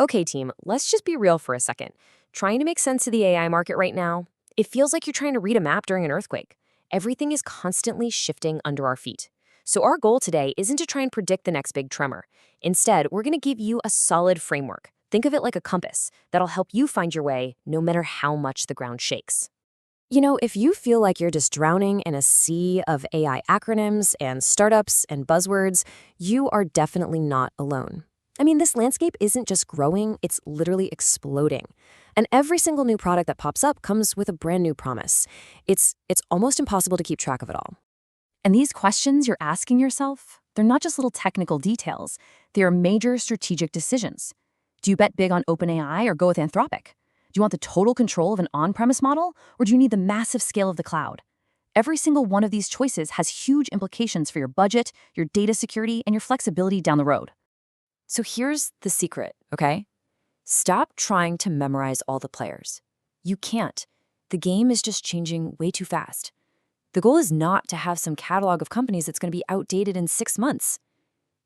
Okay, team, let's just be real for a second. Trying to make sense of the AI market right now, it feels like you're trying to read a map during an earthquake. Everything is constantly shifting under our feet. So, our goal today isn't to try and predict the next big tremor. Instead, we're going to give you a solid framework. Think of it like a compass that'll help you find your way no matter how much the ground shakes. If you feel like you're just drowning in a sea of AI acronyms and startups and buzzwords, you are definitely not alone. This landscape isn't just growing, it's literally exploding. And every single new product that pops up comes with a brand new promise. It's almost impossible to keep track of it all. And these questions you're asking yourself, they're not just little technical details. They are major strategic decisions. Do you bet big on OpenAI or go with Anthropic? Do you want the total control of an on-premise model, or do you need the massive scale of the cloud? Every single one of these choices has huge implications for your budget, your data security, and your flexibility down the road. So here's the secret, okay? Stop trying to memorize all the players. You can't. The game is just changing way too fast. The goal is not to have some catalog of companies that's going to be outdated in 6 months.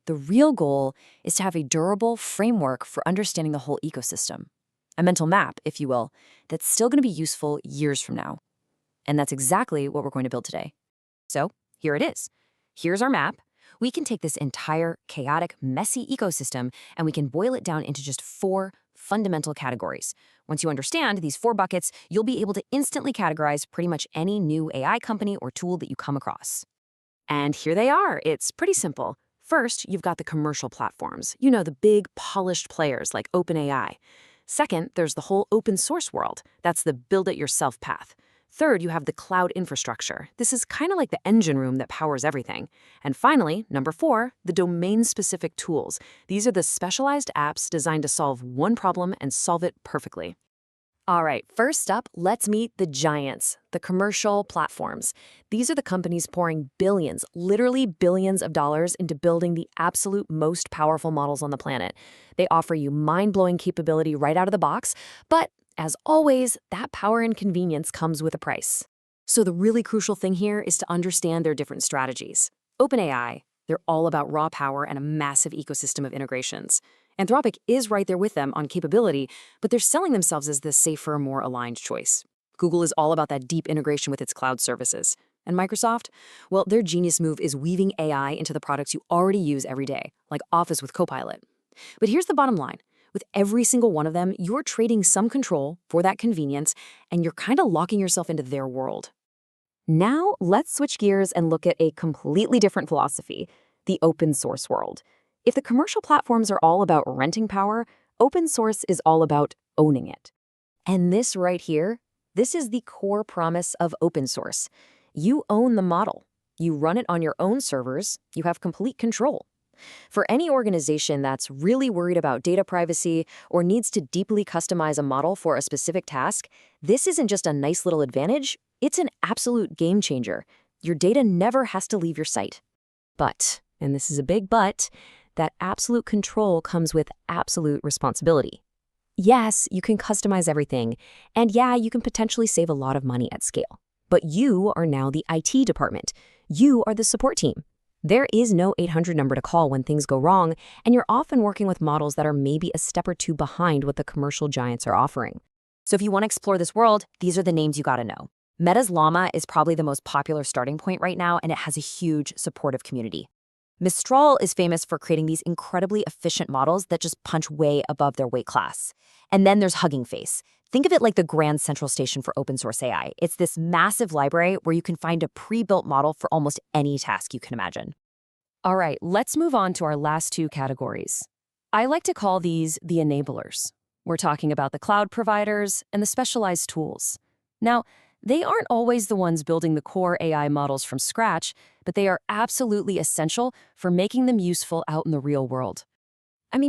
The real goal is to have a durable framework for understanding the whole ecosystem. A mental map, if you will, that's still going to be useful years from now. And that's exactly what we're going to build today. So here it is. Here's our map. We can take this entire chaotic, messy ecosystem and we can boil it down into just 4 fundamental categories. Once you understand these 4 buckets, you'll be able to instantly categorize pretty much any new AI company or tool that you come across. And here they are. It's pretty simple. First, you've got the commercial platforms. The big, polished players like OpenAI. Second, there's the whole open source world. That's the build-it-yourself path. Third, you have the cloud infrastructure. This is kind of like the engine room that powers everything. And finally, number 4, the domain-specific tools. These are the specialized apps designed to solve one problem and solve it perfectly. All right, first up, let's meet the giants, the commercial platforms. These are the companies pouring billions, literally billions of dollars into building the absolute most powerful models on the planet. They offer you mind-blowing capability right out of the box, but as always, that power and convenience comes with a price. So the really crucial thing here is to understand their different strategies. OpenAI, they're all about raw power and a massive ecosystem of integrations. Anthropic is right there with them on capability, but they're selling themselves as the safer, more aligned choice. Google is all about that deep integration with its cloud services. And Microsoft? Well, their genius move is weaving AI into the products you already use every day, like Office with Copilot. But here's the bottom line. With every single one of them, you're trading some control for that convenience, and you're kind of locking yourself into their world. Now, let's switch gears and look at a completely different philosophy, the open source world. If the commercial platforms are all about renting power, open source is all about owning it. And this right here, this is the core promise of open source. You own the model. You run it on your own servers. You have complete control. For any organization that's really worried about data privacy or needs to deeply customize a model for a specific task, this isn't just a nice little advantage, it's an absolute game changer. Your data never has to leave your site. But, and this is a big but, that absolute control comes with absolute responsibility. Yes, you can customize everything, and yeah, you can potentially save a lot of money at scale. But you are now the IT department. You are the support team. There is no 800 number to call when things go wrong, and you're often working with models that are maybe a step or two behind what the commercial giants are offering. So if you want to explore this world, these are the names you gotta know. Meta's Llama is probably the most popular starting point right now, and it has a huge supportive community. Mistral is famous for creating these incredibly efficient models that just punch way above their weight class. And then there's Hugging Face. Think of it like the grand central station for open source AI. It's this massive library where you can find a pre-built model for almost any task you can imagine. All right, let's move on to our last 2 categories. I like to call these the enablers. We're talking about the cloud providers and the specialized tools. Now, they aren't always the ones building the core AI models from scratch, but they are absolutely essential for making them useful out in the real world.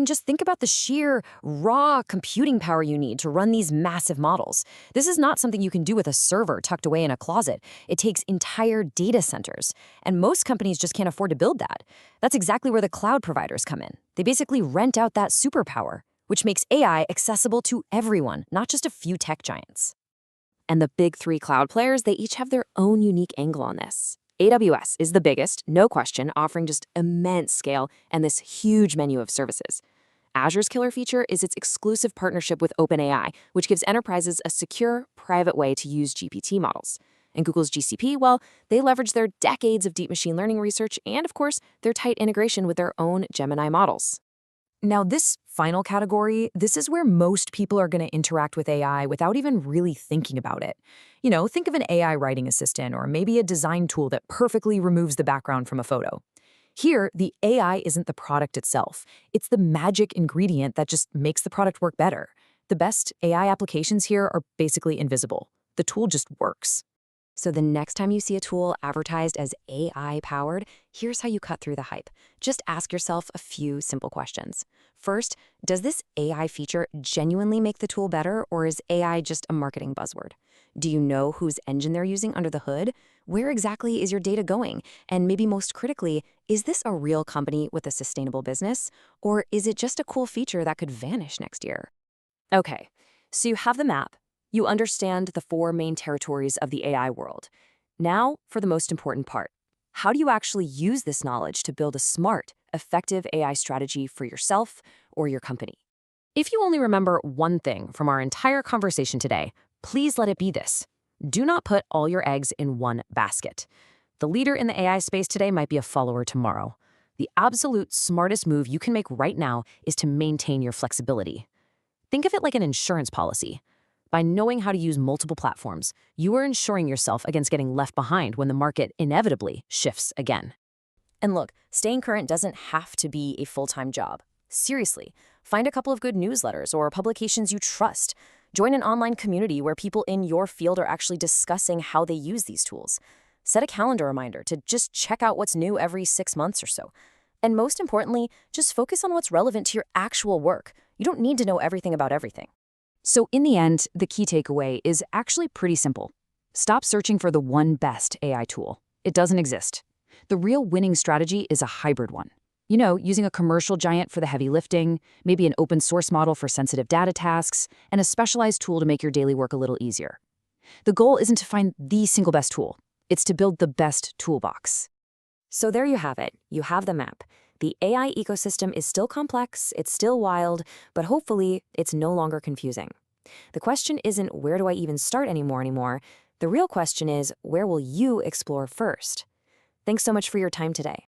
Just think about the sheer, raw computing power you need to run these massive models. This is not something you can do with a server tucked away in a closet. It takes entire data centers, and most companies just can't afford to build that. That's exactly where the cloud providers come in. They basically rent out that superpower, which makes AI accessible to everyone, not just a few tech giants. And the big 3 cloud players, they each have their own unique angle on this. AWS is the biggest, no question, offering just immense scale and this huge menu of services. Azure's killer feature is its exclusive partnership with OpenAI, which gives enterprises a secure, private way to use GPT models. And Google's GCP, well, they leverage their decades of deep machine learning research and, of course, their tight integration with their own Gemini models. Now, this final category, this is where most people are going to interact with AI without even really thinking about it. Think of an AI writing assistant or maybe a design tool that perfectly removes the background from a photo. Here, the AI isn't the product itself. It's the magic ingredient that just makes the product work better. The best AI applications here are basically invisible. The tool just works. So the next time you see a tool advertised as AI-powered, here's how you cut through the hype. Just ask yourself a few simple questions. First, does this AI feature genuinely make the tool better, or is AI just a marketing buzzword? Do you know whose engine they're using under the hood? Where exactly is your data going? And maybe most critically, is this a real company with a sustainable business, or is it just a cool feature that could vanish next year? Okay, so you have the map. You understand the 4 main territories of the AI world. Now, for the most important part. How do you actually use this knowledge to build a smart, effective AI strategy for yourself or your company? If you only remember one thing from our entire conversation today, please let it be this. Do not put all your eggs in one basket. The leader in the AI space today might be a follower tomorrow. The absolute smartest move you can make right now is to maintain your flexibility. Think of it like an insurance policy. By knowing how to use multiple platforms, you are ensuring yourself against getting left behind when the market inevitably shifts again. And look, staying current doesn't have to be a full-time job. Seriously, find a couple of good newsletters or publications you trust. Join an online community where people in your field are actually discussing how they use these tools. Set a calendar reminder to just check out what's new every 6 months or so. And most importantly, just focus on what's relevant to your actual work. You don't need to know everything about everything. So in the end, the key takeaway is actually pretty simple. Stop searching for the one best AI tool. It doesn't exist. The real winning strategy is a hybrid one. Using a commercial giant for the heavy lifting, maybe an open source model for sensitive data tasks, and a specialized tool to make your daily work a little easier. The goal isn't to find the single best tool. It's to build the best toolbox. So there you have it. You have the map. The AI ecosystem is still complex, it's still wild, but hopefully it's no longer confusing. The question isn't where do I even start anymore. The real question is where will you explore first? Thanks so much for your time today.